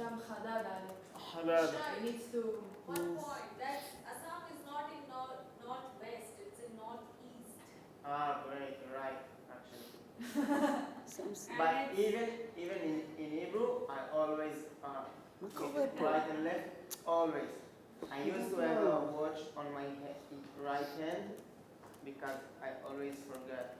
Sham Hadad. Hadad. It needs to. One point. That's Assam is not in northwest. It's in northeast. Great, you're right, actually. Something. But even in Hebrew, I always right and left, always. I used to have a watch on my right hand because I always forget.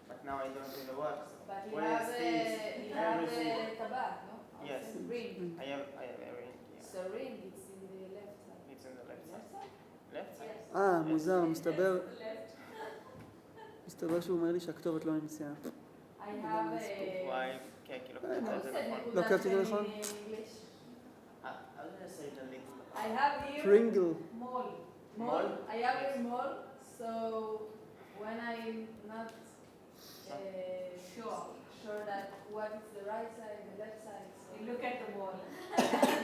But now I don't have a watch. But you Where have is this? Everything. tabak, no? Yes. Ring. I have everything. Yeah. So ring, it's in the left side. It's on the left Left side. side? Left side? Yes. מוזר, Left. מסתבר שהוא אומר לי שהכתובת לא נמצאה. I have וואי, כן, כאילו, זה נכון. לא כתבתי את זה נכון? English. I'm gonna say the little. I have here פרינגל. mall. Mall? I have here mall. So when I'm not sure that what is the right side, the left side, so you look at the mall.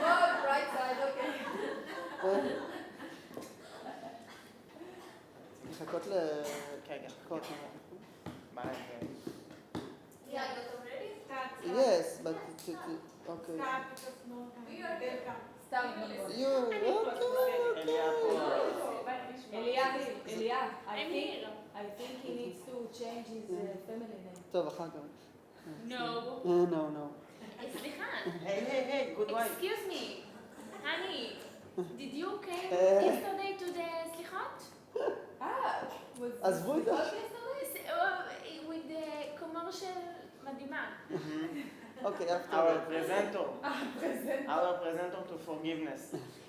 Mall, right side, okay. לחכות כן, כן. לחכות. ביי, כן. Yeah, you're ready? Yes, but okay. We are there. סתם. You אליה פה. Elia, I'm here. I think he needs to change his family name. טוב, אחר כך. No. No. סליחה. Hey, good wife. Excuse me. Honey, did you came yesterday to the סליחות? עזבו את זה. With the commercial מדהימה. Okay, after Our that. presenter. Our presenter to forgiveness.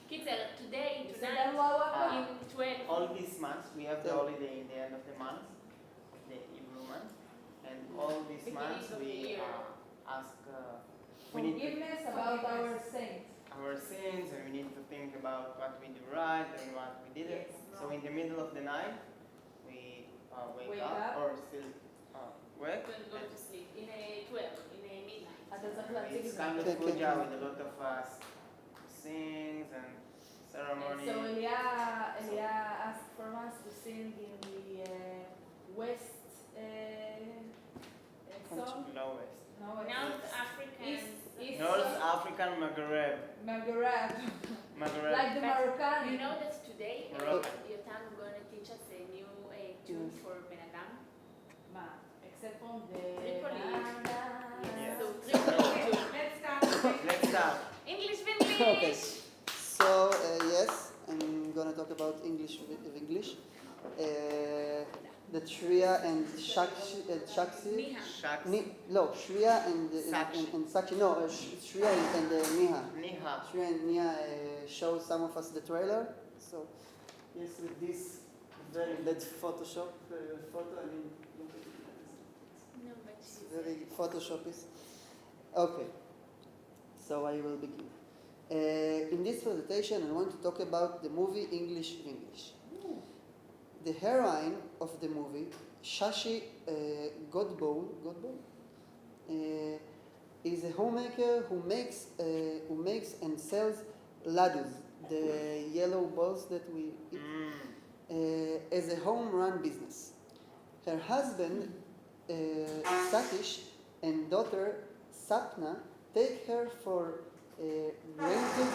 קיצר, today, בסדר, tonight, in 12. All these months, we have the holiday in the end of the month, the Hebrew month, and all these Beginning months of the we year. ask, we need to, Forgiveness about our saints. our sins, and we need to think about what we do right and what we didn't. Yes. So in the middle of the night, we wake Wake up, up. or still wake. Don't go to sleep. In a 12, in a midnight. אתה צריך להציג It's את זה. kind of Okay, puja okay. with a lot of sings and ceremony. So Elia asked for us to sing in the West song. Lowest. No, North African. East North song. African Maghreb. Maghreb. Maghreb. Like the Moroccan. You know that today, Moroccan. Yotam is going to teach us a new tune for Ben Adam. מה? Except from the... Tripoli. Yes. So, Tripoli. Let's start. English with Okay. English. So, yes, I'm gonna talk about English with English. The Shria and Shakshi. Miha. Shaks. No, Shria and Sakshi. and Sakshi. No, Shria and Niha. Niha. Shria and Niha show some of us the trailer. So, yes, with this very bad Photoshop photo. I mean, look at it. No, but It's she's very Photoshop is. Okay, so I will begin. In this presentation, I want to talk about the movie English. The heroine of the movie, Shashi Godbowl, is a homemaker who makes and sells ladus, the yellow balls that we eat, as a home-run business. Her husband, Satish, and daughter, Sapna, take her for granted,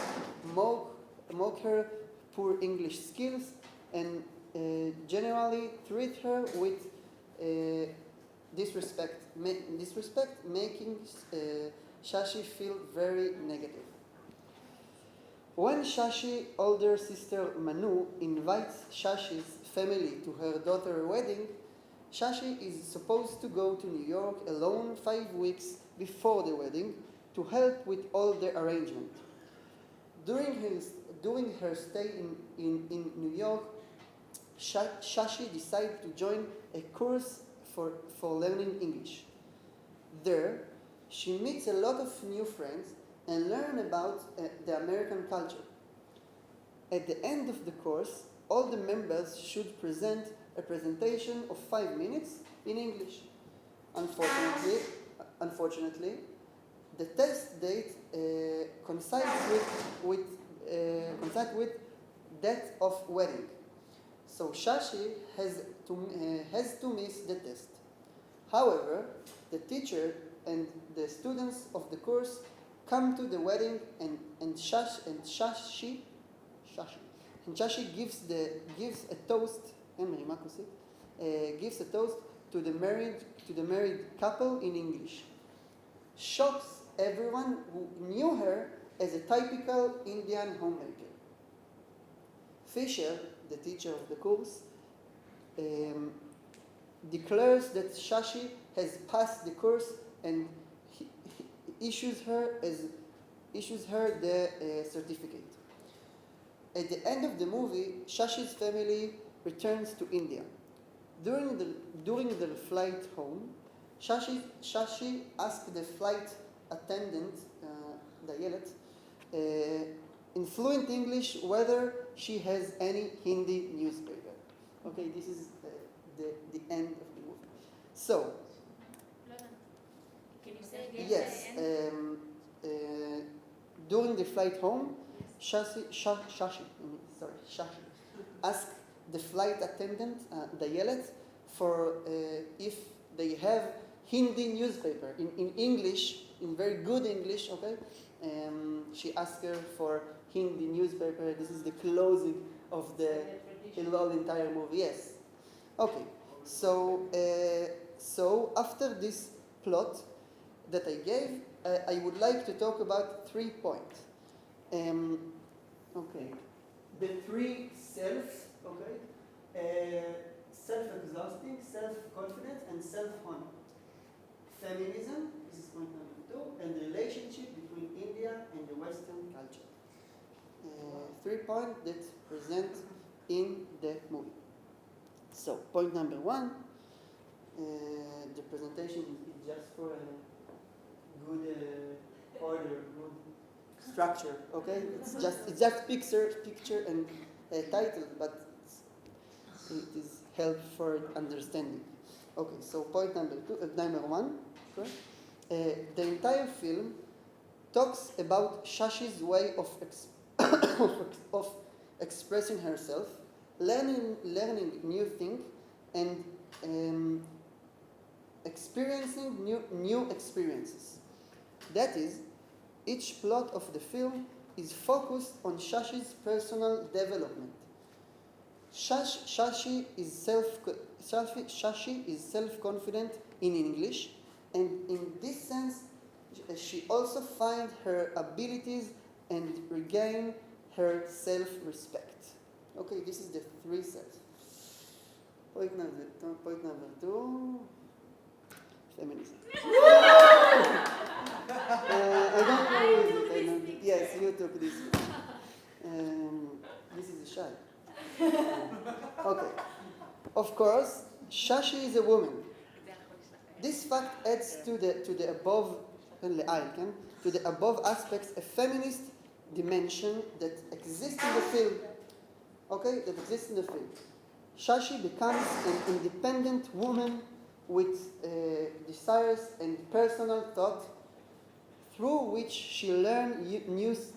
mock her poor English skills, and generally treat her with disrespect, making Shashi feel very negative. When Shashi's older sister Manu invites Shashi's family to her daughter's wedding, Shashi is supposed to go to New York alone 5 weeks before the wedding to help with all the arrangement. During her stay in New York, Shashi decided to join a course for learning English. There, she meets a lot of new friends and learns about the American culture. At the end of the course, all the members should present a presentation of 5 minutes in English. Unfortunately, the test date coincides with that of wedding. So Shashi has to miss the test. However, the teacher and the students of the course come to the wedding, and Shashi gives a toast. Gives a toast to the married couple in English. Shocks everyone who knew her as a typical Indian homemaker. Fisher, the teacher of the course, declares that Shashi has passed the course and he issues her the certificate. At the end of the movie, Shashi's family returns to India. During the flight home, Shashi asked the flight attendant, Dayelet, in fluent English whether she has any Hindi newspaper. Okay, this is the end of the movie. So, Can you say again? yes, during the flight home, Shashi asked the flight attendant, Dayelet, for if they have Hindi newspaper in English, in very good English, okay? She asked her for Hindi newspaper. This is the closing of the entire movie. Yes. Okay. So after this plot that I gave, I would like to talk about 3 points. Okay. The 3 selves. Okay. Self-exhausting, self-confident, and self-honor. Feminism, this is point number 2, and the relationship between India and the Western culture. 3 points that present in the movie. So, point number 1, the presentation is just for a good order, good structure. Okay, it's just picture and title, but it is help for understanding. Okay, so point number 1. The entire film talks about Shashi's way of expressing herself, learning new things, and experiencing new experiences. That is, each plot of the film is focused on Shashi's personal development. Shashi is self-confident in English, and in this sense, she also finds her abilities and regain her self-respect. Okay, this is the 3 sets. Point number 2, feminism. I don't know it. Yes, you took this. This is a shy. Okay. Of course, Shashi is a woman. This fact adds to the above aspects a feminist dimension that exists in the film. Okay, that exists in the film. Shashi becomes an independent woman with desires and personal thought, through which she learns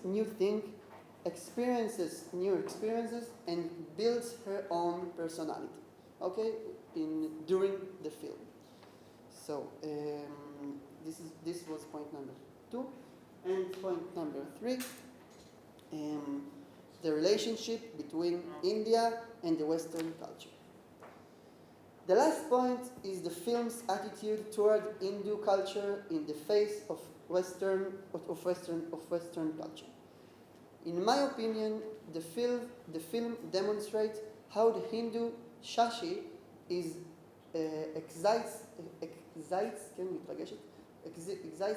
new things, experiences new experiences, and builds her own personality. Okay, during the film. So this was point number 2, and point number 3. The relationship between India and the Western culture. The last point is the film's attitude toward Hindu culture in the face of Western culture. In my opinion, the film demonstrates how the Hindu Shashi is excites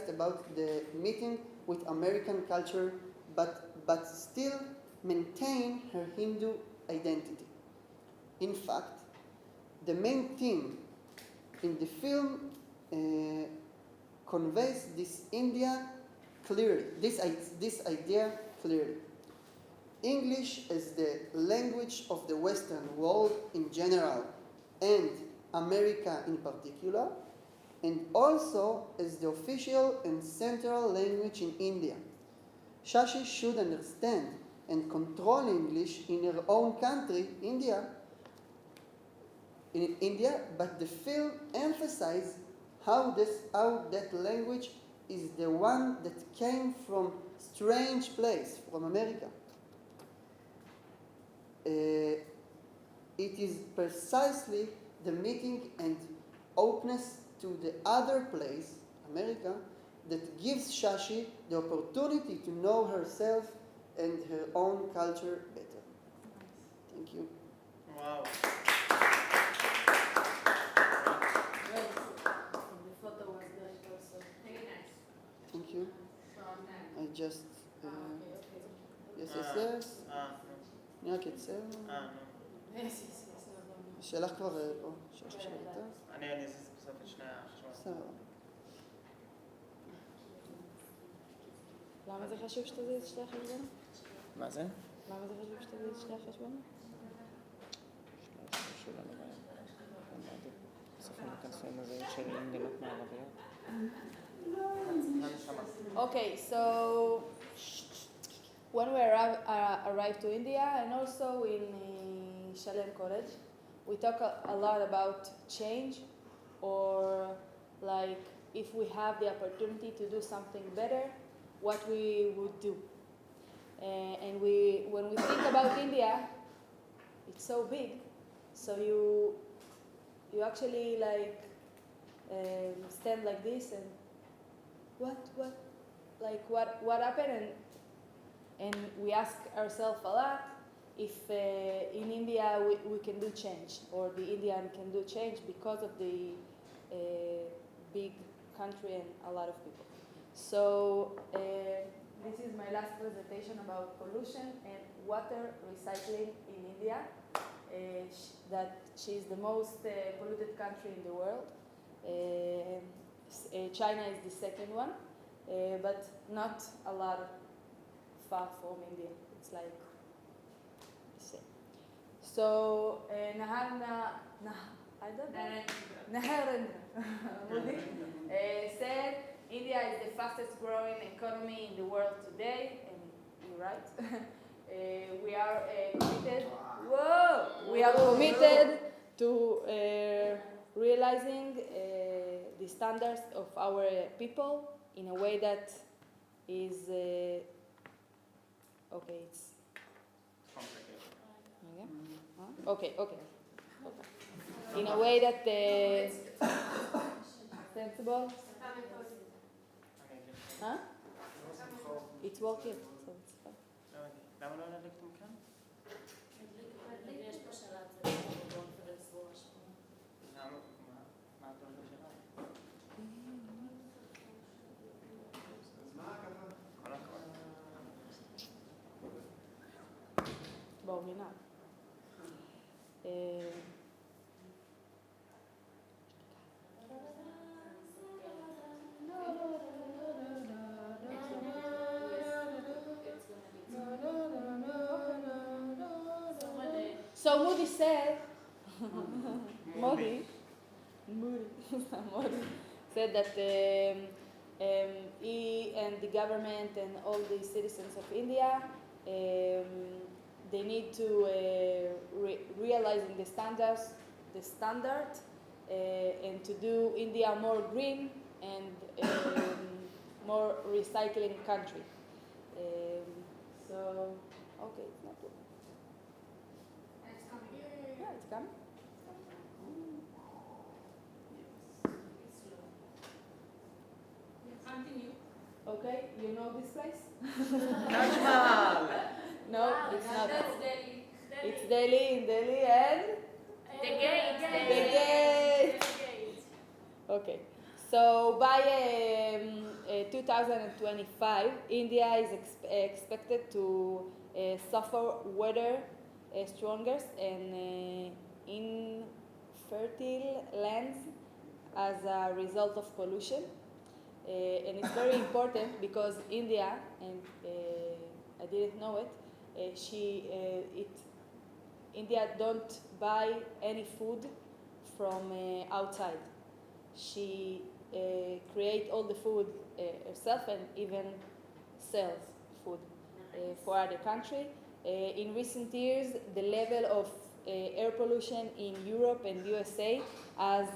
about the meeting with American culture, but still maintain her Hindu identity. In fact, the main theme in the film conveys this idea clearly. English as the language of the Western world in general, and America in particular, and also as the official and central language in India. Shashi should understand and control English in her own country, India, but the film emphasizes how that language is the one that came from strange place, from America. It is precisely the meeting and openness to the other place, America, that gives Shashi the opportunity to know herself and her own culture better. Thank you. Wow. The photo was great also. Very nice. Thank you. I just... yes, yes, נו. yes. אני רק אצא. נו. Yes, yes, yes. No, no, no. שלך כבר פה. שלך שאלתה. אני אזיז בסוף את שני החשבונות. בסדר. למה זה חשוב שתזיז שתי החשבונות? מה זה? למה זה חשוב שתזיז שתי החשבונות? בסוף הם ייכנסו עם הזהות של מדינות מערביות. Okay, so when we arrived to India and also in Shalem College, we talk a lot about change, or like if we have the opportunity to do something better, what we would do. And when we think about India, it's so big, so you actually like stand like this and what happened, and we ask ourselves a lot if in India we can do change, or the Indian can do change because of the big country and a lot of people. So this is my last presentation about pollution and water recycling in India. That she's the most polluted country in the world. China is the second one, but not a lot far from India. It's like the same. So Narendra Modi said India is the fastest growing economy in the world today, and you're right. We are committed. Whoa! We are committed to realizing the standards of our people in a way that is okay. It's okay. Okay. In a way that sensible. Huh? It's working, so it's fine. למה לא להדליק מכאן? יש פה שלט, זה בואו ולסבור השבוע. למה? מה אתה הולך לשאלה? כל הכבוד. בואו, הנה. So Moody said, Modi said that he and the government and all the citizens of India, they need to realizing the standard, and to do India more green and more recycling country. So, okay, it's not good. It's coming. Yeah, it's coming. It's slow. Continue. Okay, you know this place? Taj Mahal! No, it's not. That's Delhi. It's Delhi, in Delhi, and The gate. The gate. Okay. So by 2025, India is expected to suffer weather strongest and infertile lands as a result of pollution. And it's very important because India, and I didn't know it, India don't buy any food from outside. She create all the food herself and even sells food for other country. In recent years, the level of air pollution in Europe and USA has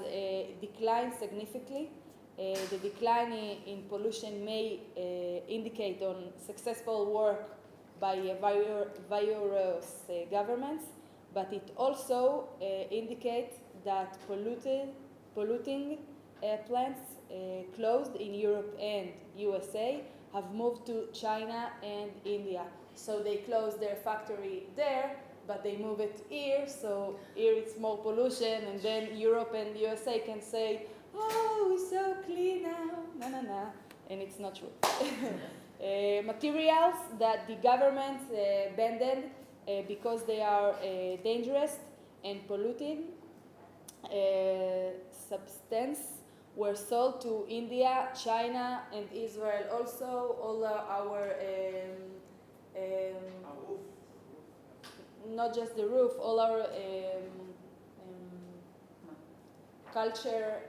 declined significantly, The decline in pollution may indicate on successful work by various governments, but it also indicates that polluting plants closed in Europe and USA have moved to China and India. So they close their factory there, but they move it here, so here it's more pollution, and then Europe and USA can say, oh, it's so clean now, na, and it's not true. Materials that the government banned because they are dangerous and polluting substance were sold to India, China, and Israel. Also, all our not just the roof, all our culture,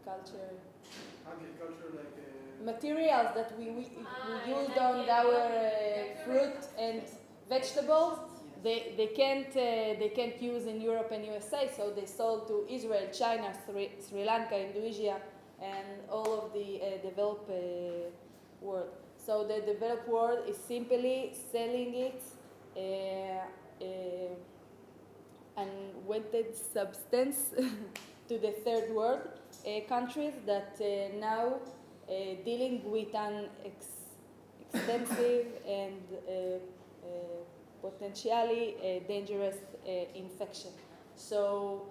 culture, agriculture, like materials that we used on our fruit and vegetables, they can't use in Europe and USA, so they sold to Israel, China, Sri Lanka, Indonesia, and all of the developed world. So the developed world is simply selling it unwanted substance to the third world countries that now dealing with an extensive and potentially dangerous infection. So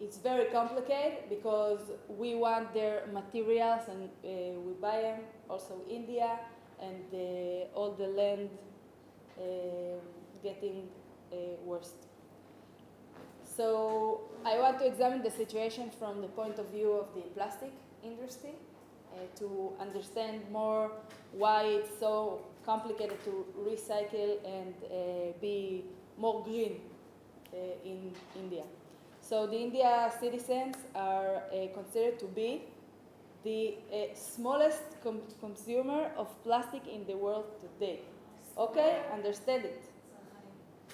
it's very complicated because we want their materials and we buy them, also India, and all the land getting worse. So I want to examine the situation from the point of view of the plastic industry to understand more why it's so complicated to recycle and be more green in India. So the India citizens are considered to be the smallest consumer of plastic in the world today. Okay, understand it.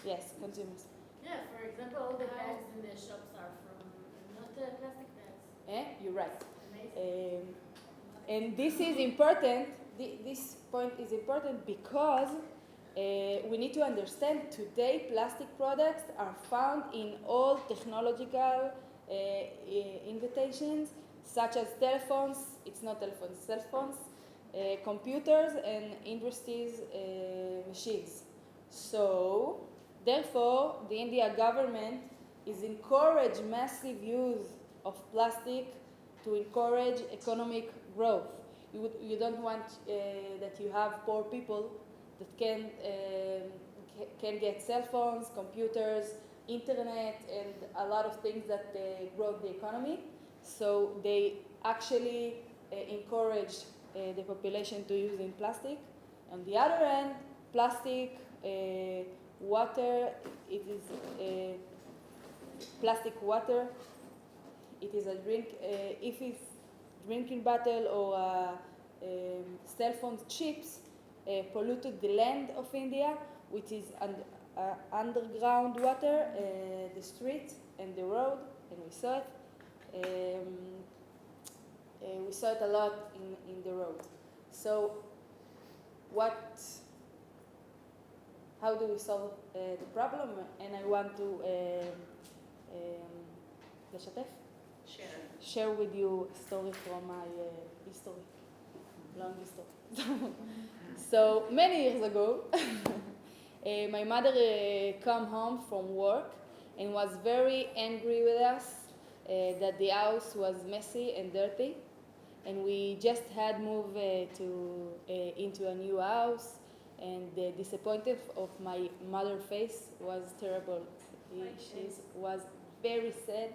Yes, consumers. Yeah, for example, all the bags in the shops are from not plastic bags. You're right. Amazing. And this is important, this point is important because we need to understand today plastic products are found in all technological invitations, such as telephones, it's not telephones, cell phones, computers and industries machines. So, therefore, the India government is encourage massive use of plastic to encourage economic growth. You don't want that you have poor people that can get cell phones, computers, internet, and a lot of things that grow the economy. So they actually encourage the population to use in plastic. On the other end, plastic, water, it is plastic water. It is a drink. If it's drinking bottle or cell phone chips, polluted the land of India, which is underground water, the street and the road, and we saw it. We saw it a lot in the road. So, how do we solve the problem? And I want to share with you a story from my history, long history. So many years ago, my mother came home from work and was very angry with us that the house was messy and dirty, and we just had moved into a new house, and the disappointment of my mother's face was terrible. She was very sad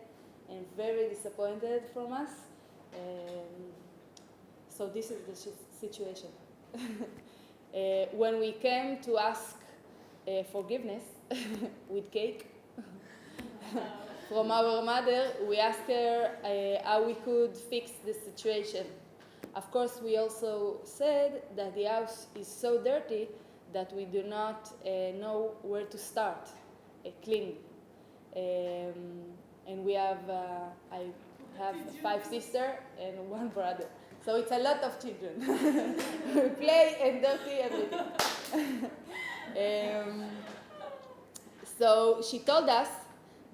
and very disappointed from us. So this is the situation. When we came to ask forgiveness with cake from our mother, we asked her how we could fix the situation. Of course, we also said that the house is so dirty that we do not know where to start cleaning. And and we have I have 5 sisters and 1 brother. So it's a lot of children. We play and dirty everything. So she told us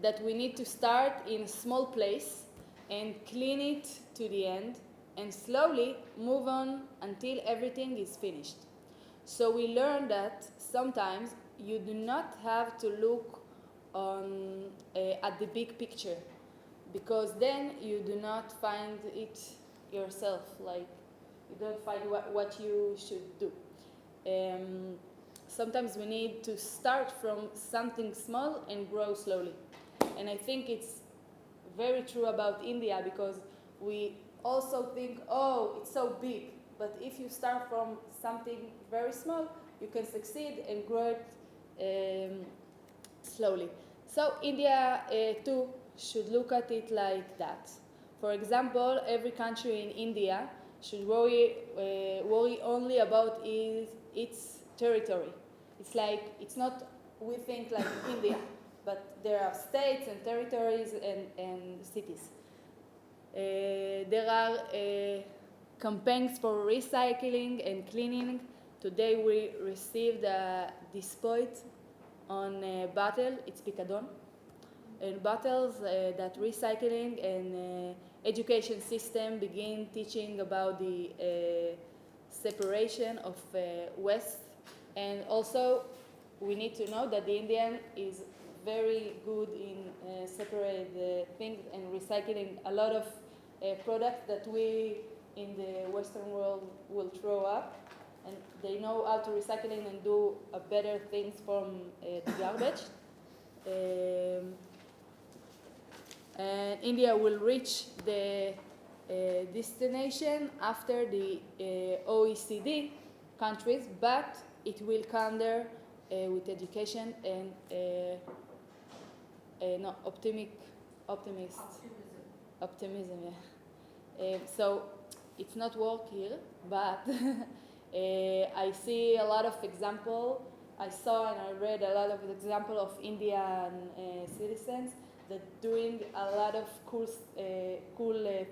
that we need to start in a small place and clean it to the end and slowly move on until everything is finished. So we learned that sometimes you do not have to look at the big picture, because then you do not find it yourself, like you don't find what you should do. Sometimes we need to start from something small and grow slowly. And I think it's very true about India, because we also think, oh, it's so big. But if you start from something very small, you can succeed and grow it slowly. So India too should look at it like that. For example, every country in India should worry only about its territory. It's like, it's not, we think like India, but there are states and territories and cities. There are campaigns for recycling and cleaning. Today we received a dispute on a bottle, it's picadon, and bottles that recycling and education system begin teaching about the separation of waste. And also we need to know that the Indian is very good in separate things and recycling a lot of products that we in the Western world will throw up, and they know how to recycling and do better things from the garbage. And India will reach the destination after the OECD countries, but it will come there with education and optimism. Yeah. So it's not work here, but I see a lot of example. I saw and I read a lot of example of Indian citizens that doing a lot of cool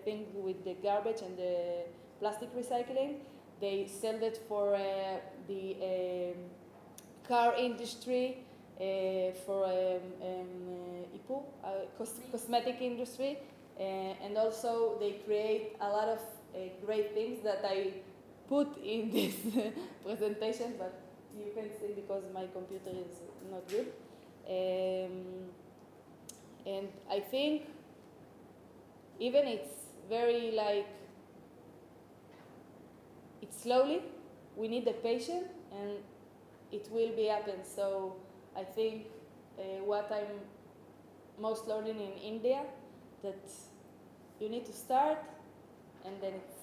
things with the garbage and the plastic recycling. They sell it for the car industry, for cosmetic industry, and also they create a lot of great things that I put in this presentation, but you can see because my computer is not good. And I think even it's very like, it's slowly, we need the patience and it will be happen. So I think what I'm most learning in India, that you need to start and then it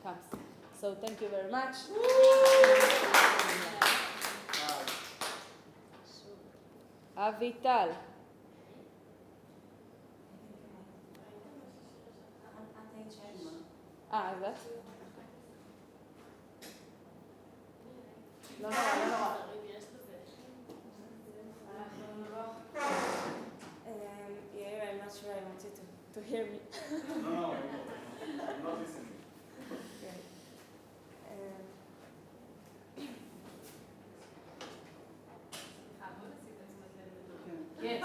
comes. So thank you very much. Avital. זה? לא נורא. Yeah, I'm not sure I want you to hear me. No, I'm not listening. Okay. Yes.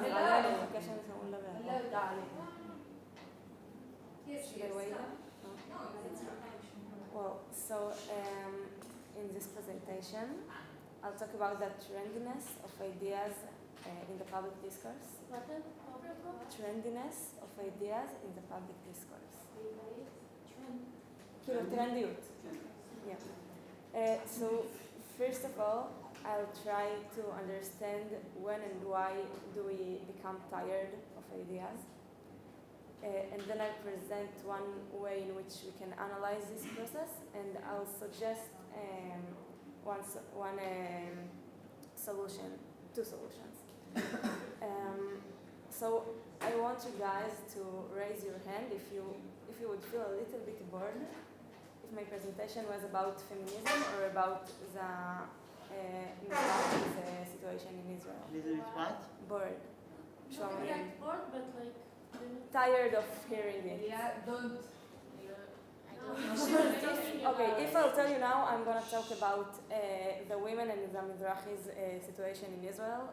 נראה לי מחכה שהם יסיימו לדבר. Hello, darling. Yes, Should I wait? No, it's okay. Well, so in this presentation, I'll talk about the trendiness of ideas in the public discourse. Trendiness of ideas in the public discourse. כאילו, טרנדיות. Yeah. So, first of all, I'll try to understand when and why do we become tired of ideas. And then I'll present one way in which we can analyze this process, and I'll suggest one solution, 2 solutions. So I want you guys to raise your hand if you would feel a little bit bored if my presentation was about feminism or about the situation in Israel. Little bit what? Bored. show Not me. exact word, but like. Tired of hearing it. Yeah, don't. Okay, if I'll tell you now, I'm gonna talk about the women and the Mizrahis situation in Israel.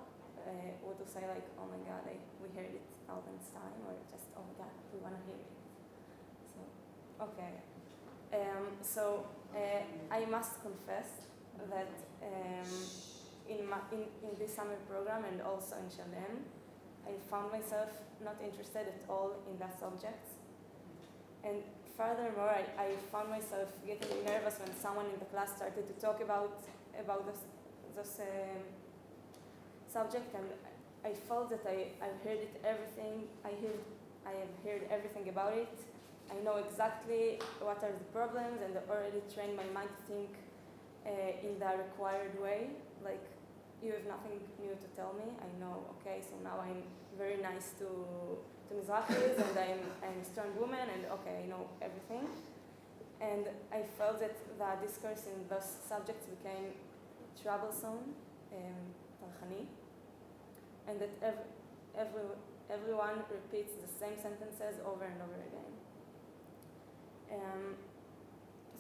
Would you say like, oh my God, we heard it thousands times, or just oh my God, we wanna hear it? So, okay. I must confess that in this summer program and also in Shalem, I found myself not interested at all in that subject. And furthermore, I found myself getting nervous when someone in the class started to talk about this subject, and I felt that I've heard it everything. I have heard everything about it. I know exactly what are the problems, and already trained my mind to think in the required way. Like, you have nothing new to tell me. I know. Okay, so now I'm very nice to Mizrahis, and I'm a strong woman, and okay, I know everything. And I felt that the discourse in those subjects became troublesome, talchani, and that everyone repeats the same sentences over and over again.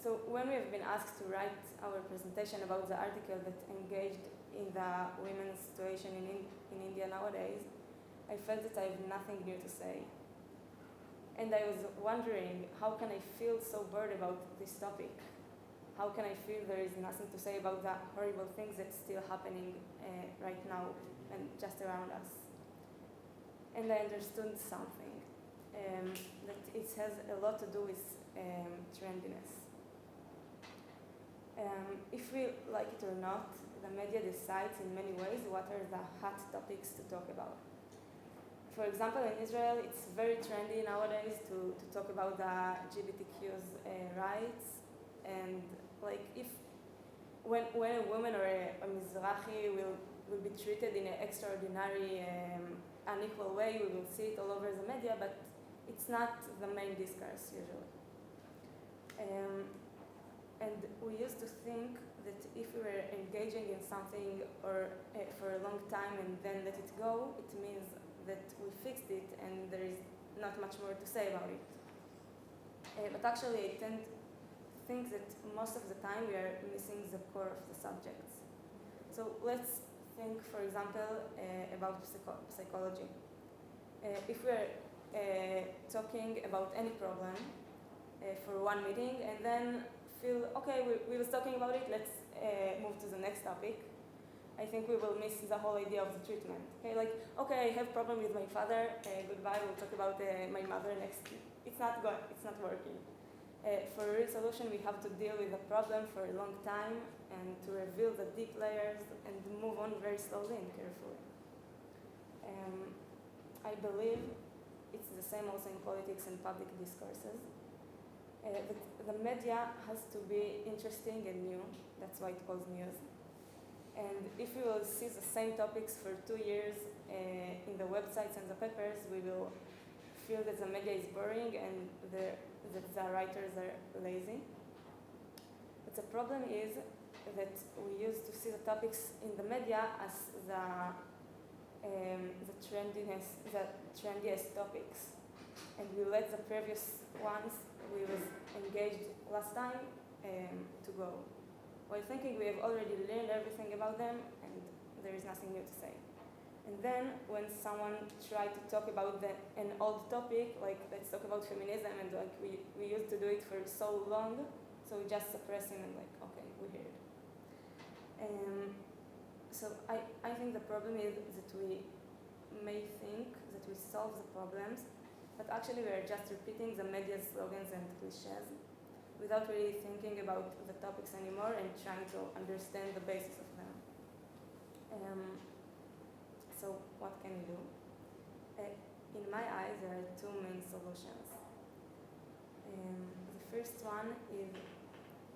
So when we have been asked to write our presentation about the article that engaged in the women's situation in India nowadays, I felt that I have nothing new to say. And I was wondering, how can I feel so bored about this topic? How can I feel there is nothing to say about the horrible things that's still happening right now and just around us? And I understood something, that it has a lot to do with trendiness. If we like it or not, the media decides in many ways what are the hot topics to talk about. For example, in Israel, it's very trendy nowadays to talk about the LGBTQ's rights, and like when a woman or a Mizrahi will be treated in an extraordinary, unequal way, we will see it all over the media, but it's not the main discourse usually. And we used to think that if we were engaging in something or for a long time and then let it go, it means that we fixed it and there is not much more to say about it. But actually, I tend to think that most of the time we are missing the core of the subjects. So let's think, for example, about psychology. If we are talking about any problem for one meeting and then feel, okay, we was talking about it, let's move to the next topic, I think we will miss the whole idea of the treatment. Okay, like, okay, I have a problem with my father, goodbye, we'll talk about my mother next. It's not working. For a real solution, we have to deal with the problem for a long time and to reveal the deep layers and move on very slowly and carefully. I believe it's the same also in politics and public discourses. The media has to be interesting and new. That's why it calls news. And if we will see the same topics for 2 years in the websites and the papers, we will feel that the media is boring and that the writers are lazy. But the problem is that we used to see the topics in the media as the trendiest topics, and we let the previous ones we was engaged last time to go, while thinking we have already learned everything about them and there is nothing new to say. And then when someone tried to talk about an old topic, like let's talk about feminism, and like we used to do it for so long, so we just suppress him and like, okay, we hear it. So I think the problem is that we may think that we solve the problems, but actually we are just repeating the media's slogans and cliches without really thinking about the topics anymore and trying to understand the basis of them. So what can we do? In my eyes, there are two main solutions. The first one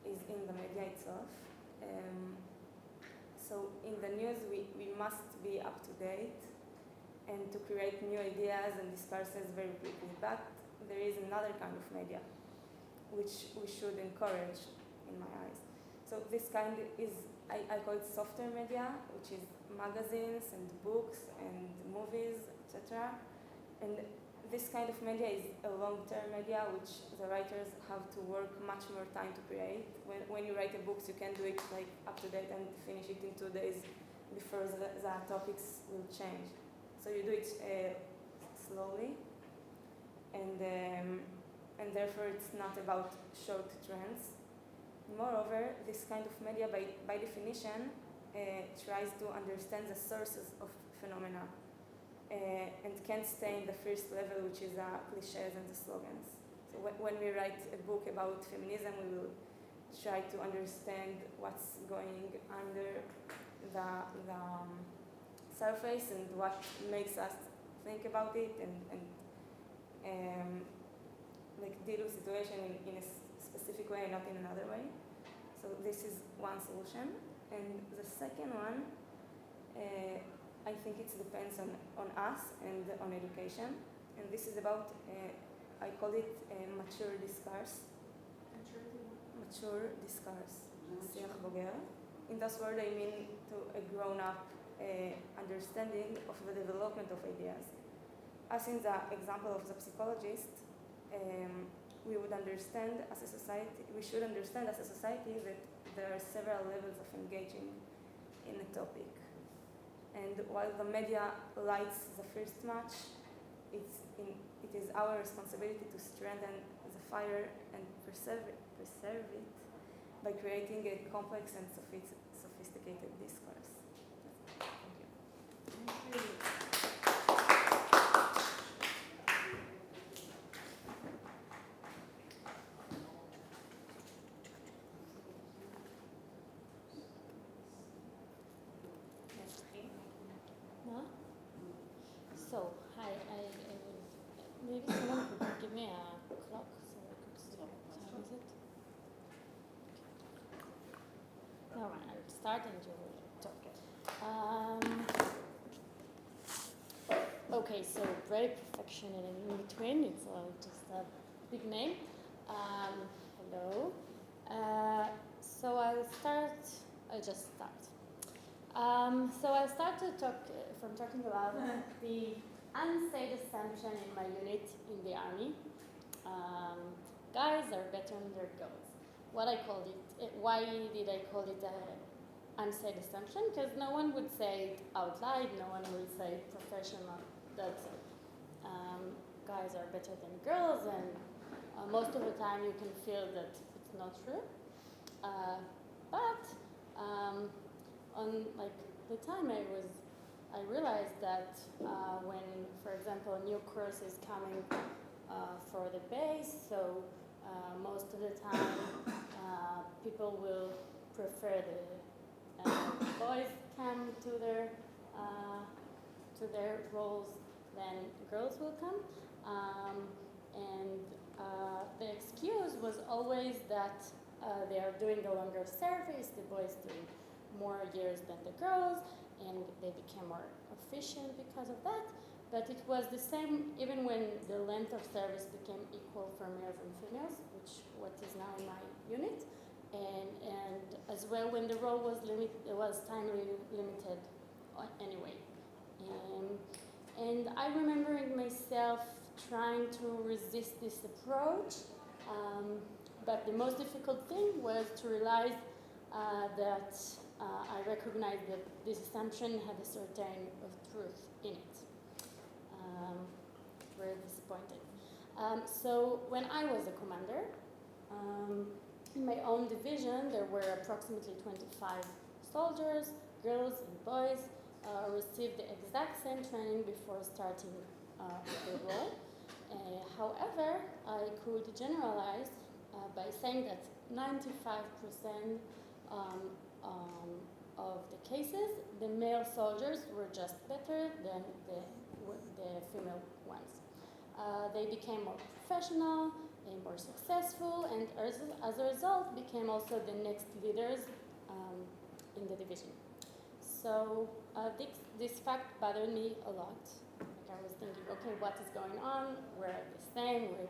is in the media itself. So in the news, we must be up to date and to create new ideas and discourses very quickly. But there is another kind of media which we should encourage, in my eyes. So this kind is, I call it softer media, which is magazines and books and movies, etc. And this kind of media is a long-term media which the writers have to work much more time to create. When you write a book, you can do it like up to date and finish it in 2 days before the topics will change. So you do it slowly, and therefore it's not about short trends. Moreover, this kind of media, by definition, tries to understand the sources of phenomena and can't stay in the first level, which is the cliches and the slogans. So when we write a book about feminism, we will try to understand what's going under the surface and what makes us think about it and like deal with situation in a specific way, not in another way. So this is one solution. And the second one, I think it depends on us and on education. And this is about, I call it mature discourse. Mature discourse. שיח בוגר. In this word I mean to a grown-up understanding of the development of ideas. As in the example of the psychologist, we would understand as a society, we should understand as a society that there are several levels of engaging in a topic. And while the media lights the first match, it is our responsibility to strengthen the fire and preserve it by creating a complex and sophisticated discourse. Thank you. No? So, hi, maybe someone could give me a clock so I could see what time is it? All right, I'll start and you will talk. Okay, so very perfection and in between, it's just a big name. Hello. So I'll just start. So I'll start to talk from talking about the unsaid assumption in my unit in the army. Guys are better than their girls. What I called it, why did I call it an unsaid assumption? Because no one would say it out loud, no one would say professional that guys are better than girls, and most of the time you can feel that it's not true. But on like the time I realized that when, for example, a new course is coming for the base, so most of the time people will prefer the boys come to their roles than girls will come, and the excuse was always that they are doing a longer service, the boys doing more years than the girls, and they became more efficient because of that. But it was the same even when the length of service became equal for males and females, which what is now in my unit, and as well when the role was time limited anyway. And I remembering myself trying to resist this approach, but the most difficult thing was to realize that I recognized that this assumption had a certain of truth in it. Very disappointed. So when I was a commander, in my own division there were approximately 25 soldiers, girls and boys, received the exact same training before starting the role. However, I could generalize by saying that 95% of the cases, the male soldiers were just better than the female ones. They became more professional, and more successful, and as a result became also the next leaders in the division. So this fact bothered me a lot. Like I was thinking, okay, what is going on? We're the same, we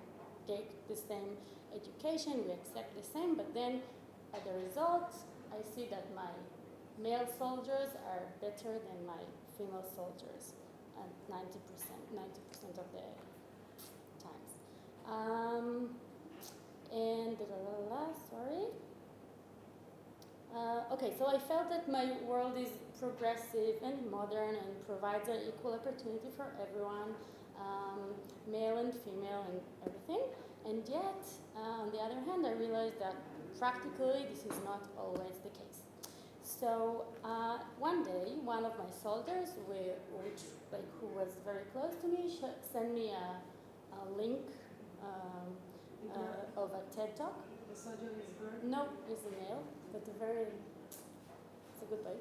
take the same education, we accept the same, but then as a result, I see that my male soldiers are better than my female soldiers. at 90% of the times. And sorry. Okay, so I felt that my world is progressive and modern and provides an equal opportunity for everyone, male and female and everything. And yet, on the other hand, I realized that practically this is not always the case. So one day, one of my soldiers, who was very close to me, sent me a link of a TED Talk. The soldier is girl? No, it's a male, but it's a good boy.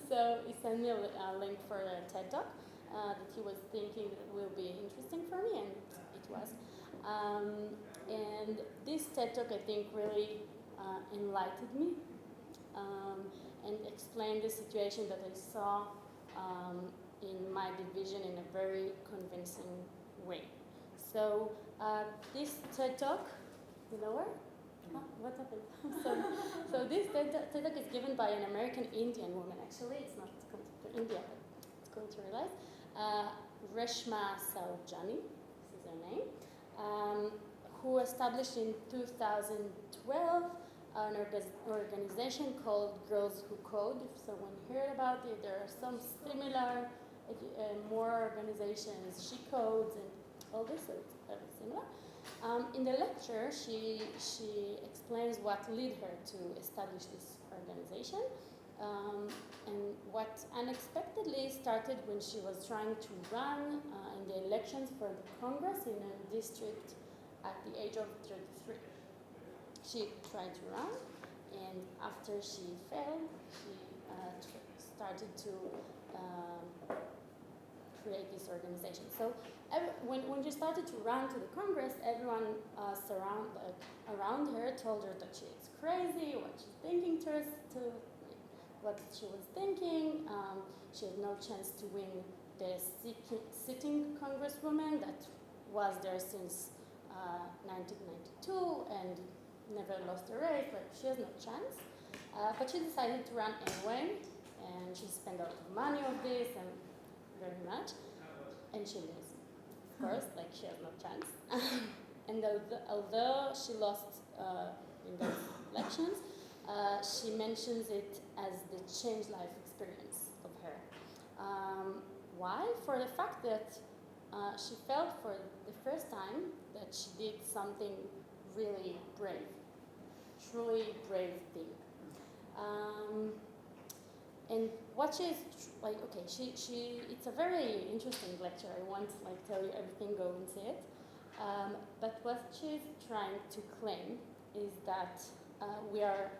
So he sent me a link for a TED Talk that he was thinking will be interesting for me, and it was. And this TED Talk, I think, really enlightened me and explained the situation that I saw in my division in a very convincing way. So this TED Talk, you know her? Huh? What happened? So this TED Talk is given by an American Indian woman. Actually, it's not to India, but it's going to realize. Reshma Saujani, this is her name, who established in 2012 an organization called Girls Who Code. If someone heard about it, there are some similar, more organizations, She Codes and all this, so it's very similar. In the lecture, she explains what led her to establish this organization, and what unexpectedly started when she was trying to run in the elections for the Congress in a district at the age of 33. She tried to run, and after she failed, she started to create this organization. So when she started to run to the Congress, everyone around her told her that she's crazy, what she's thinking what she was thinking. She had no chance to win the sitting congresswoman that was there since 1992 and never lost a race, but she has no chance. But she decided to run anyway, and she spent a lot of money on this and very much, and she loses. Of course, like she has no chance. And although she lost in those elections, she mentions it as the changed life experience of her. Why? For the fact that she felt for the first time that she did something really brave, truly brave thing. And what she's like, okay, it's a very interesting lecture. I won't tell you everything, go and see it. But what she's trying to claim is that we're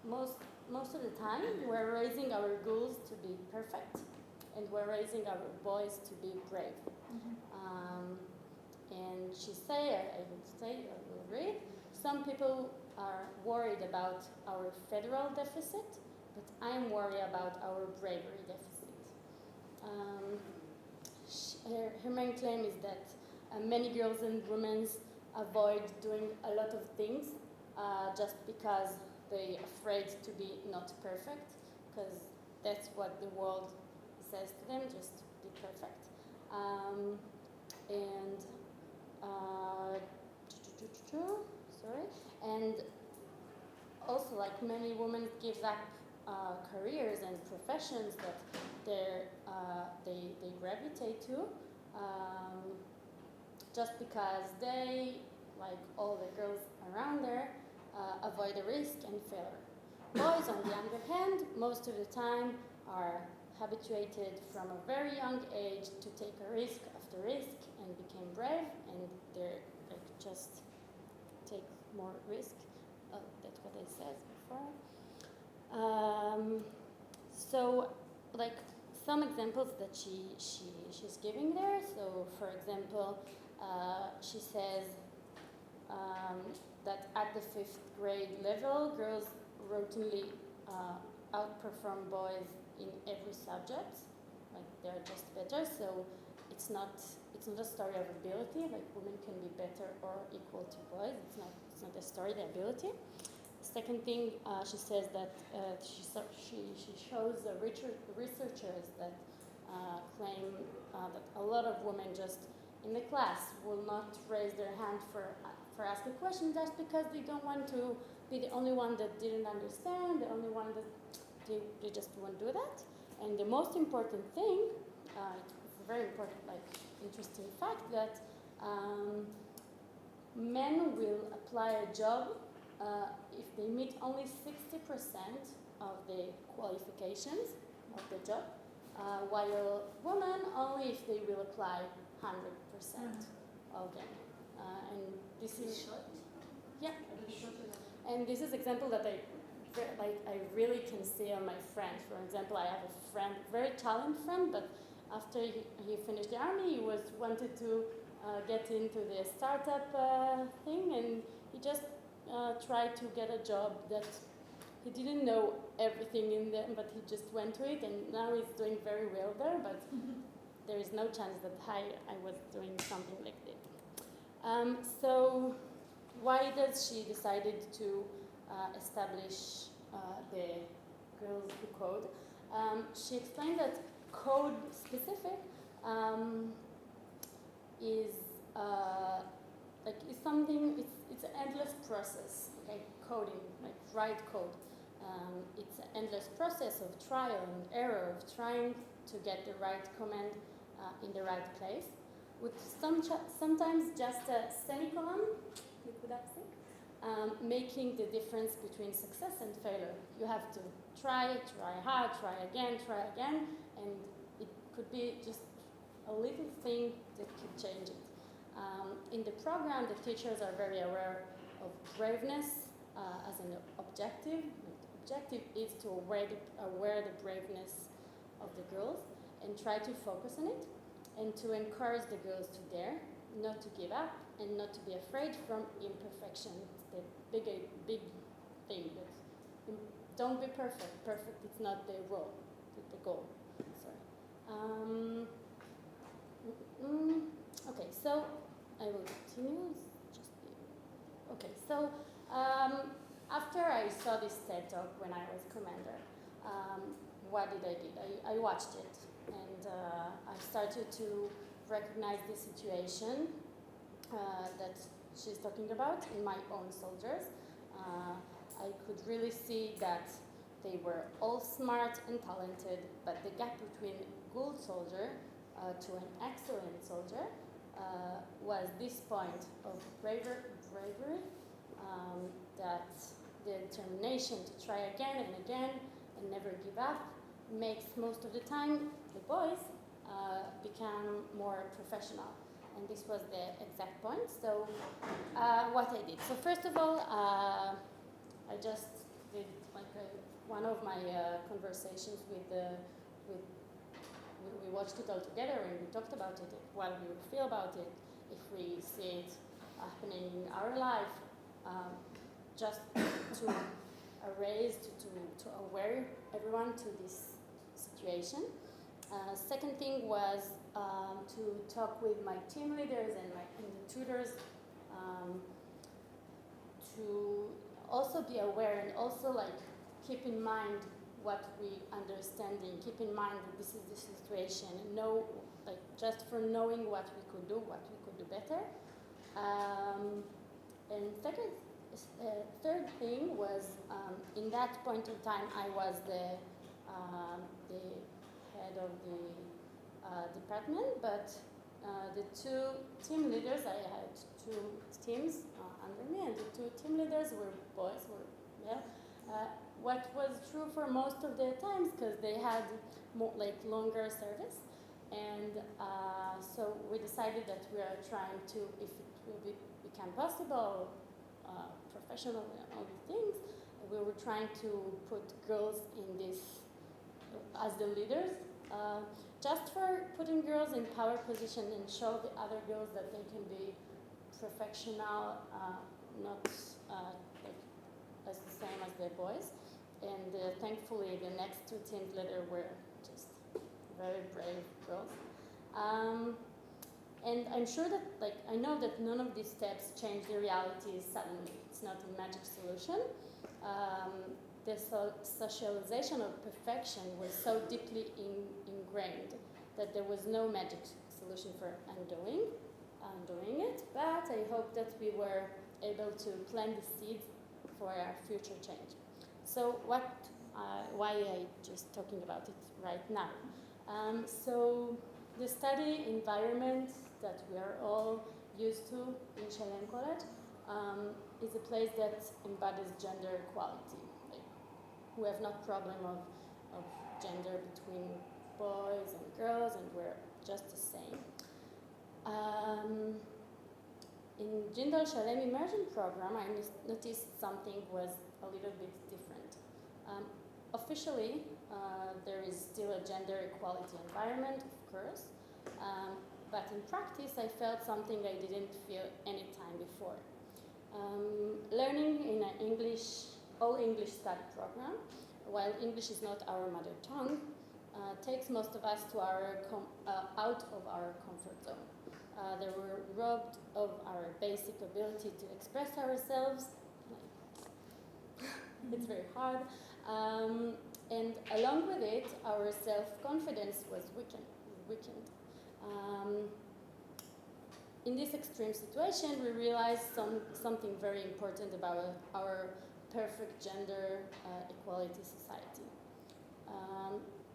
most of the time we're raising our girls to be perfect, and we're raising our boys to be brave. And I will read. Some people are worried about our federal deficit, but I'm worried about our bravery deficit. Her main claim is that many girls and women avoid doing a lot of things just because they're afraid to be not perfect, because that's what the world says to them, just be perfect. And also, like many women give up careers and professions that they gravitate to, just because they, like all the girls around there, avoid the risk and failure. Boys, on the other hand, most of the time are habituated from a very young age to take a risk after risk and became brave, and they're just take more risk. Oh, that's what I said before. So, like some examples that she's giving there. So, for example, she says that at the 5th grade level, girls routinely outperform boys in every subject. Like they're just better. So it's not a story of ability. Like women can be better or equal to boys. It's not a story, the ability. second thing, she says that she shows the researchers that claim that a lot of women just in the class will not raise their hand for ask a question just because they don't want to be the only one that didn't understand, the only one that they just won't do that. And the most important thing, it's a very important, interesting fact that men will apply a job if they meet only 60% of the qualifications of the job, while women only if they will apply 100% of them. And this is yeah. And this is example that I really can see on my friends. For example, I have a friend, very talented friend, but after he finished the army, he wanted to get into the startup thing, and he just tried to get a job that he didn't know everything in them, but he just went to it, and now he's doing very well there, but there is no chance that I was doing something like this. So why does she decided to establish the Girls Who Code? She explained that code specific is something. It's an endless process. Okay, coding, like write code. It's an endless process of trial and error, of trying to get the right command in the right place, with sometimes just a semicolon, you could have said, making the difference between success and failure. You have to try hard, try again, and it could be just a little thing that could change it. In the program, the teachers are very aware of braveness as an objective. The objective is to aware the braveness of the girls and try to focus on it, and to encourage the girls to dare, not to give up, and not to be afraid from imperfection. It's the big thing. That don't be perfect. Perfect is not the role, the goal. Sorry. Okay, so I will continue. Okay, so after I saw this TED Talk when I was commander, what did I do? I watched it, and I started to recognize the situation that she's talking about in my own soldiers. I could really see that they were all smart and talented, but the gap between good soldier to an excellent soldier was this point of bravery, that the determination to try again and again and never give up makes most of the time the boys become more professional. And this was the exact point. So what I did. So first of all, I just did one of my conversations we watched it all together, and we talked about it, what we would feel about it, if we see it happening in our life, just to aware everyone to this situation. Second thing was to talk with my team leaders and the tutors, to also be aware and also keep in mind what we understanding, keep in mind that this is the situation, and know, just for knowing what we could do better. And third thing was, in that point in time, I was the head of the department, but the two team leaders, I had two teams under me, and the two team leaders were boys, were male. What was true for most of the times, because they had more, longer service, and so we decided that we are trying to, if it will become possible, professional and all the things, we were trying to put girls in this as the leaders, just for putting girls in power position and show the other girls that they can be professional, not as the same as the boys. And thankfully, the next two team leaders were just very brave girls. And I'm sure that, I know that none of these steps change the reality suddenly. It's not a magic solution. The socialization of perfection was so deeply ingrained that there was no magic solution for undoing it, but I hope that we were able to plant the seeds for our future change. So why I just talking about it right now? So the study environment that we are all used to in Shalem College is a place that embodies gender equality. Like, we have no problem of gender between boys and girls, and we're just the same. In Jindal Shalem Immersion Program, I noticed something was a little bit different. Officially, there is still a gender equality environment, of course, but in practice, I felt something I didn't feel any time before. Learning in an all English study program, while English is not our mother tongue, takes most of us to out of our comfort zone. They were robbed of our basic ability to express ourselves. It's very hard. And along with it, our self-confidence was weakened. In this extreme situation, we realized something very important about our perfect gender equality society.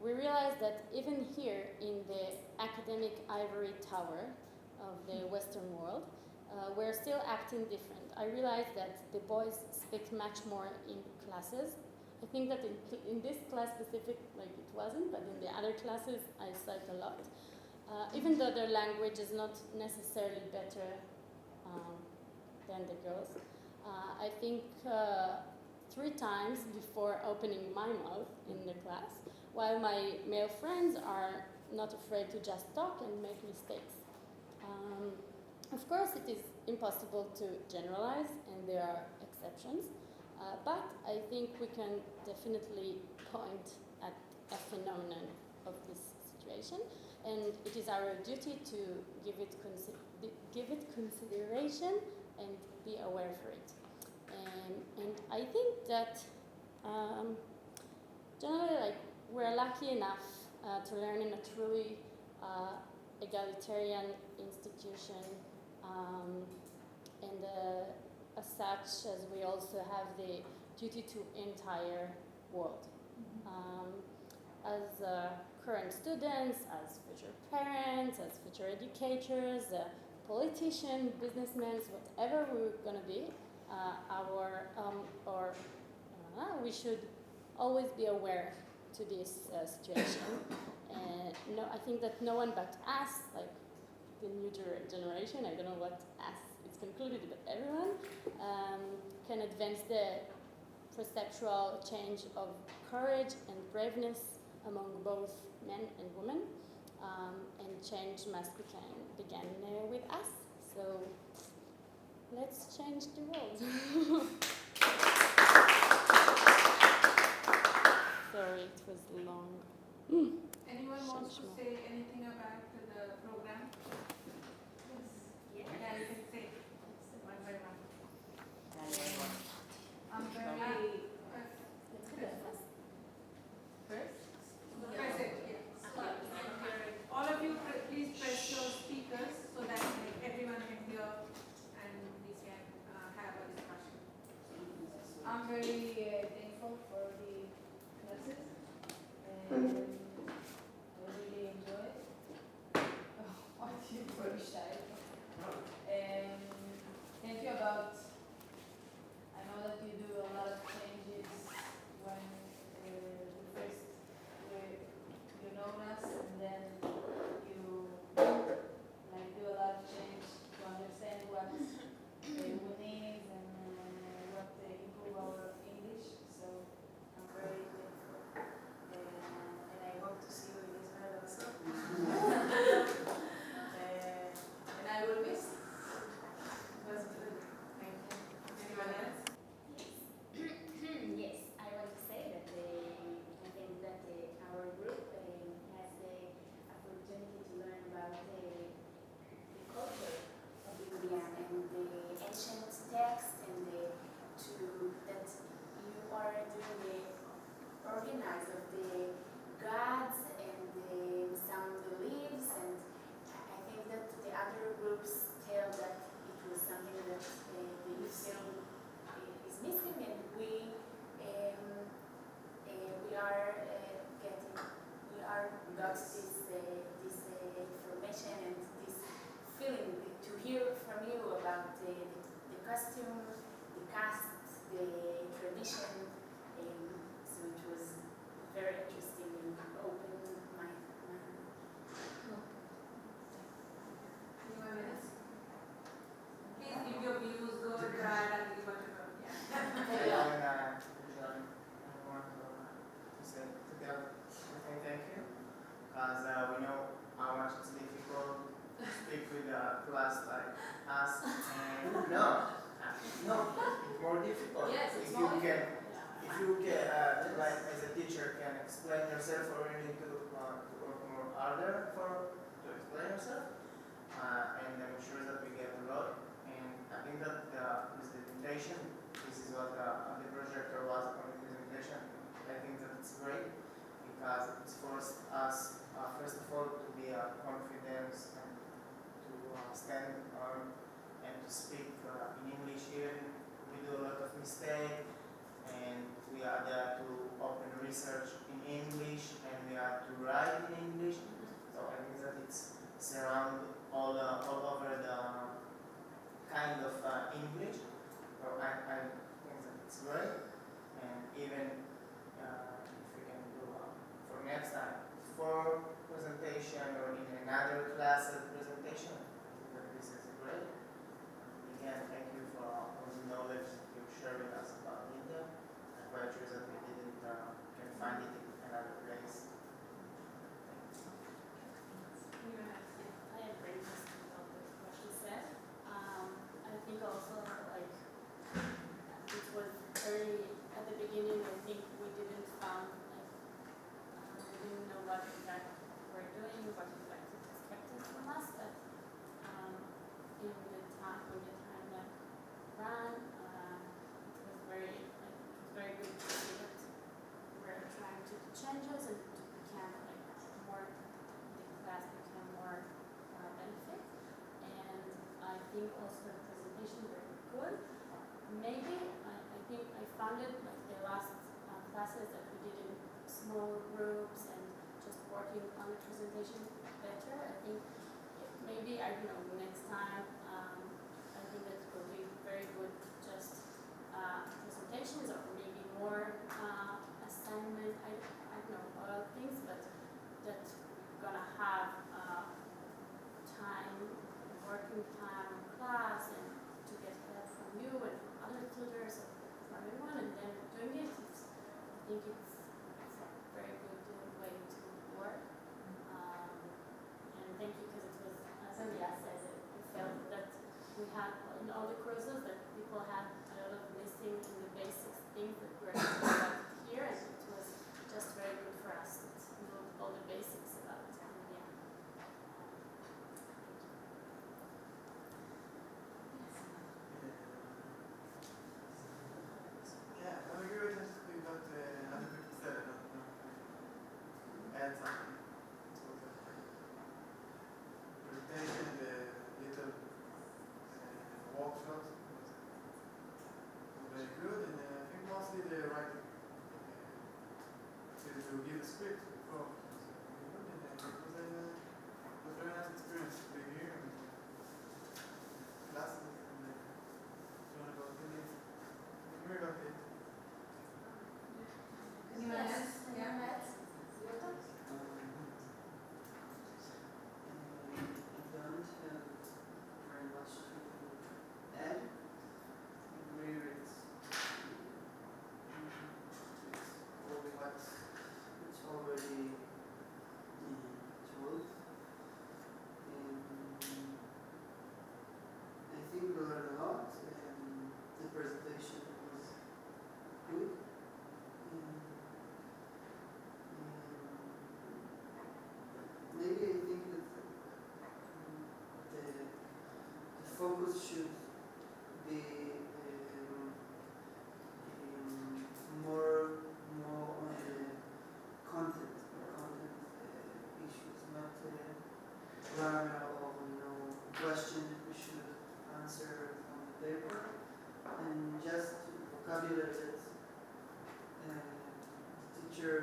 We realized that even here in the academic ivory tower of the Western world, we're still acting different. I realized that the boys speak much more in classes. I think that in this class specific, like it wasn't, but in the other classes, I saw it a lot. Even though their language is not necessarily better than the girls. I think 3 times before opening my mouth in the class, while my male friends are not afraid to just talk and make mistakes. Of course, it is impossible to generalize, and there are exceptions, but I think we can definitely point at a phenomenon of this situation, and it is our duty to give it consideration and be aware for it. And I think that generally, like, we're lucky enough to learn in a truly egalitarian institution, and as such, as we also have the duty to entire world. As current students, as future parents, as future educators, politicians, businessmen, whatever we're going to be, we should always be aware to this situation. No, I think that no one but us, like the new generation, I don't know what us is concluded, but everyone can advance the perceptual change of courage and braveness among both men and women, and change must begin with us. So let's change the world. Sorry, it was long. Anyone wants to say anything about the program? Yes. Yeah, you can say one by one. I'm very press it. Yeah. All of you, please press your speakers so that everyone can hear and we can have a discussion. I'm very thankful for the classes, and I really enjoy it. What you very shy. Thank you about. I know that you do a lot of changes when the first you know us, and then you like do a lot of change to understand what we need and what improve our English. So I'm very thankful, and I more difficult. Yes, it's if more you can, Yeah. if you can, like as a teacher, can explain yourself, or you need to work more harder to explain yourself. And I'm sure that we get a lot. And I think that this presentation, this is what the projector was on the presentation. I think that it's great because it's forced us, first of all, to be confident and to stand on and to speak in English here. We do a lot of mistakes, and we are there to open research in English, and we are to write in English. So I think that it's around all over the kind of English. So I think that it's great, and even if we can do for next time for presentation or in another class presentation, I think that this is great. Again, thank you for all the knowledge that you shared with us about India. I'm quite sure that we didn't can find it in another place. I agree with what you said. I think also like it was very at the beginning. I think we didn't found like we didn't know what exactly we're doing, what exactly is expected from us. But in the time when the time that ran, it was very good to see that we're trying to do changes and to become like more the class become more benefit. And I think also the presentation very good. Maybe I think I found it like the last classes that we did in small groups and just working on the presentation better. I think maybe I don't know next time. I think that will be very good. Just presentations or maybe more assignment. I don't know all things, but that we're gonna have time, working time in class, and to get help from you and from other tutors and from everyone, and then doing it. I think it's a very good way to work. And thank you because it was, as Alia says, it felt that we had in all the courses that people had a lot of missing in the basics things that we're talking about here, and it was just very good for us to know all the basics about India. Yeah, I agree with everything that other people said. I don't know if I add something to what the presentation, the little workshops was very good, and I think mostly the writing to give a script before. So it was a very nice experience to be here and classes and learn about India. I'm very happy. Anyone else? Yeah. I don't have very much to add. I agree with all what's already told. I think we learned a lot, and the presentation was good. Maybe I think that the focus should be more on the content issues, not grammar or question we should answer on the paper, and just vocabulary that the teacher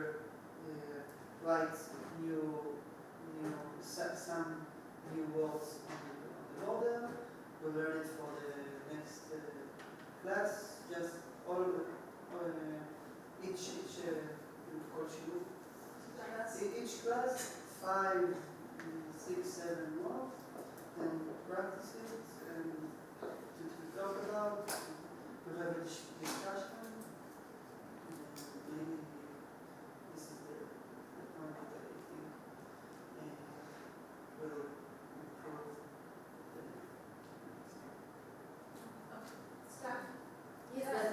writes some new words on the model. We learn it for the next class. Just each class 5, 6, 7 words, and practice it and to talk about, to have a discussion. Maybe this is the point that I think will improve the Start. Yes.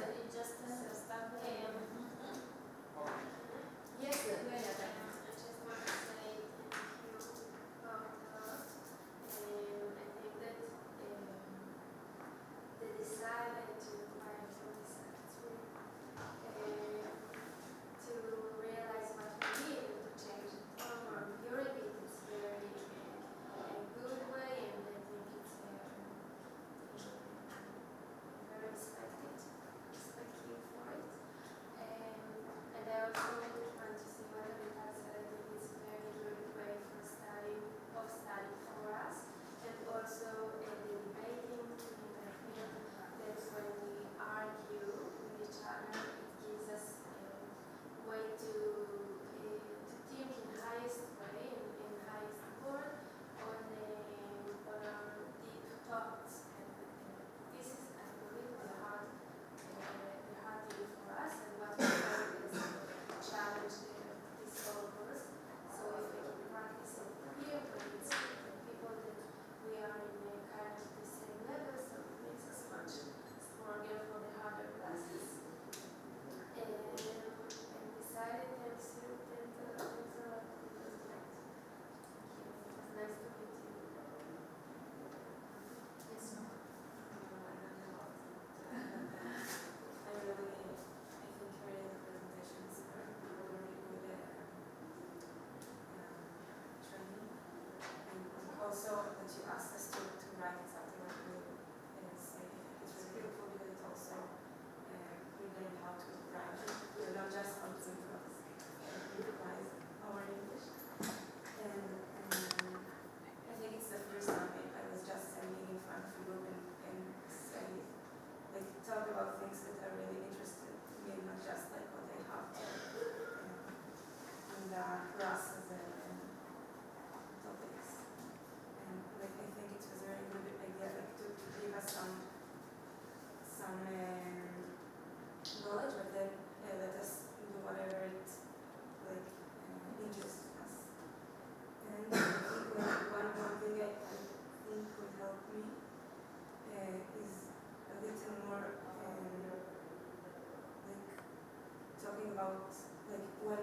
about like when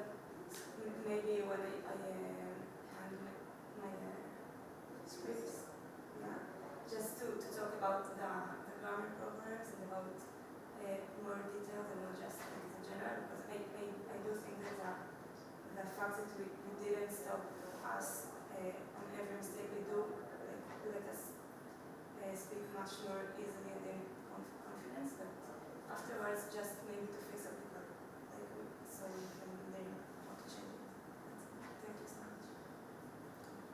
maybe when I handle my scripts, yeah, just to talk about the grammar problems and about more detail than not just in general, because I do think that the fact that we didn't stop us on every mistake we do, like, let us speak much more easily and in confidence, but afterwards just maybe to fix a bit, like, so we can learn how to change it. Thank you so much.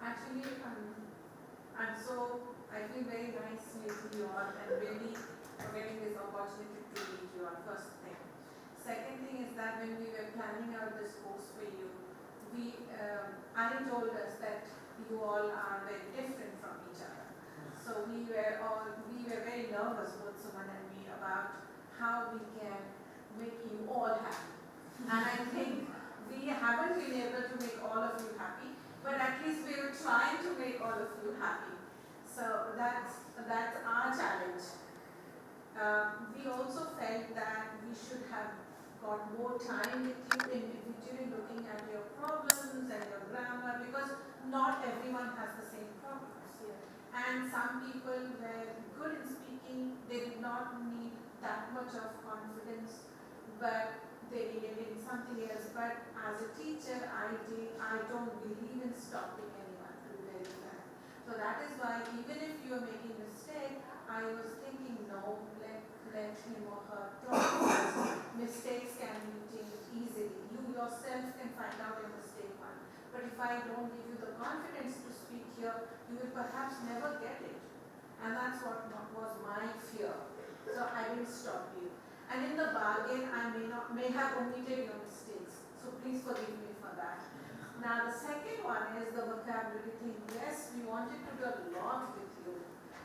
Actually, I feel very nice meeting you all and really for getting this opportunity to meet you all, first thing. Second thing is that when we were planning out this course for you, Annie told us that you all are very different from each other. So we were very nervous, both Suman and me, about how we can make you all happy. And I think we haven't been able to make all of you happy, but at least we were trying to make all of you happy. So that's our challenge. We also felt that we should have got more time with you individually looking at your problems and your grammar, because not everyone has the same problems. And some people were good in speaking, they did not need that much of confidence, but they needed in something else. But as a teacher, I don't believe in stopping anyone to do anything. So that is why even if you are making a mistake, I was thinking, no, let him or her talk. Mistakes can be changed easily. You yourself can find out a mistake one. But if I don't give you the confidence to speak here, you will perhaps never get it. And that's what was my fear. So I didn't stop you. And in the bargain, I may have omitted your mistakes. So please forgive me for that. Now the second one is the vocabulary thing. Yes, we wanted to do a lot with you.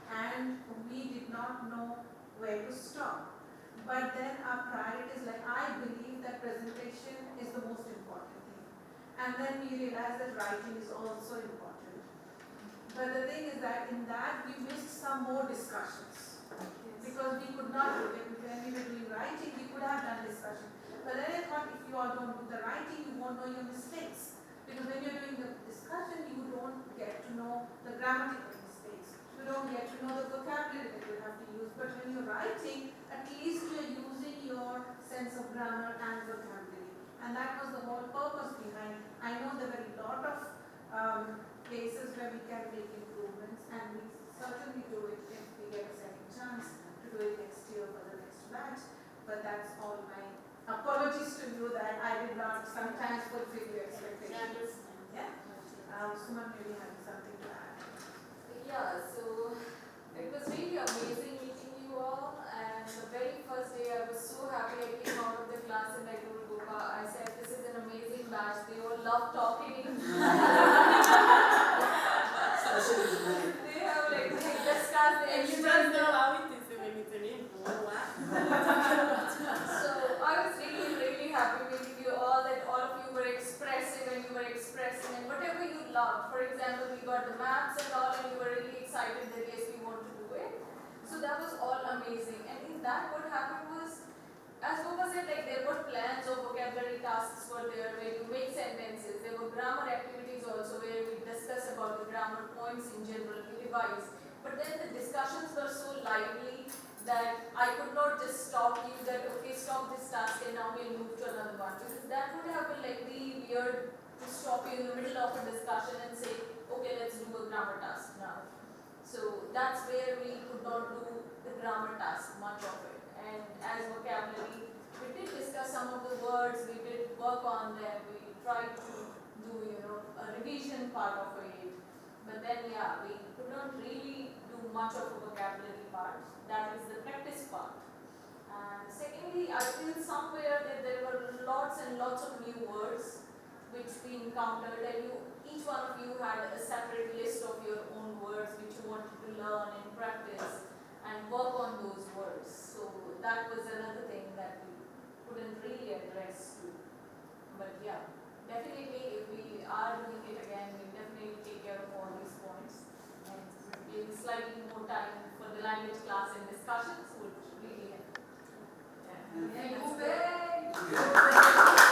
And we did not know where to stop. But then our priorities, like I believe that presentation is the most important thing. And then we realized that writing is also important. But the thing is that in that we missed some more discussions. Because we could not do it. When we were doing writing, we could have done discussion. But then I thought if you all don't do the writing, you won't know your mistakes. Because when you're doing the discussion, you don't get to know the grammatical mistakes. You don't get to know the vocabulary that you have to use. But when you're writing, at least you're using your sense of grammar and vocabulary. And that was the whole purpose behind. I know there were a lot of places where we can make improvements, and we certainly do it if we get a second chance to do it next year for the next batch. But that's all my apologies to you that I did not sometimes fulfill your expectations. Yeah. Suman maybe has something to add. Yeah, so it was really amazing meeting you all, and the very first day I was so happy. I came out of the class and I told Gopa, I said, this is an amazing batch, they all love talking. They have like discussed And you don't know how it is when it's an info. So I was really, really happy meeting you all, that all of you were expressive and you were expressing and whatever you loved. For example, we got the maps and all, and you were really excited that yes, we want to do it. So that was all amazing. And in that what happened was, as Gopa said, like there were plans of vocabulary tasks were there where you make sentences. There were grammar activities also where we discuss about the grammar points in general, we revise. But then the discussions were so lively that I could not just stop you that, okay, stop this task and now we'll move to another one. Because that would have been like really weird to stop you in the middle of a discussion and say, okay, let's do a grammar task now. So that's where we could not do the grammar task, much of it. And as vocabulary, we did discuss some of the words, we did work on them, we tried to do, a revision part of it. But then, yeah, we could not really do much of a vocabulary part. That is the practice part. And secondly, I feel somewhere that there were lots and lots of new words which we encountered, and each one of you had a separate list of your own words which you wanted to learn and practice and work on those words. So that was another thing that we couldn't really address too. But yeah, definitely if we are doing it again, we'll definitely take care of all these points and give slightly more time for the language class and discussions would really help. Yeah. Yeah.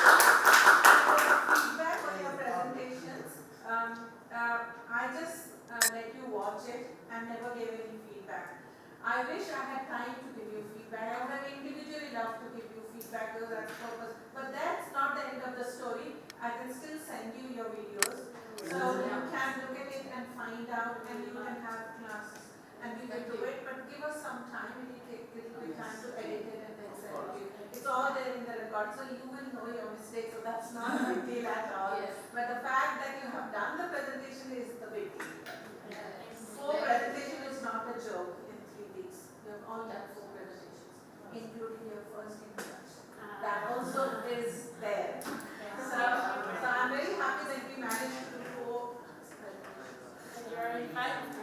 feedback, oh, that's purpose. But that's not the end of the story. I can still send you your videos. So you can look at it and find out, and you can have classes. And we will do it, but give us some time. It will take a little bit time to edit it and then send it to you. It's all there in the record, so you will know your mistakes, so that's not a big deal at all. Yes. But the fact that you have done the presentation is the big deal. 4 presentation is not a joke in 3 weeks. You have all done 4 presentations, including your first introduction. That also is there. So I'm very happy that we managed to do 4 presentations. You're in fact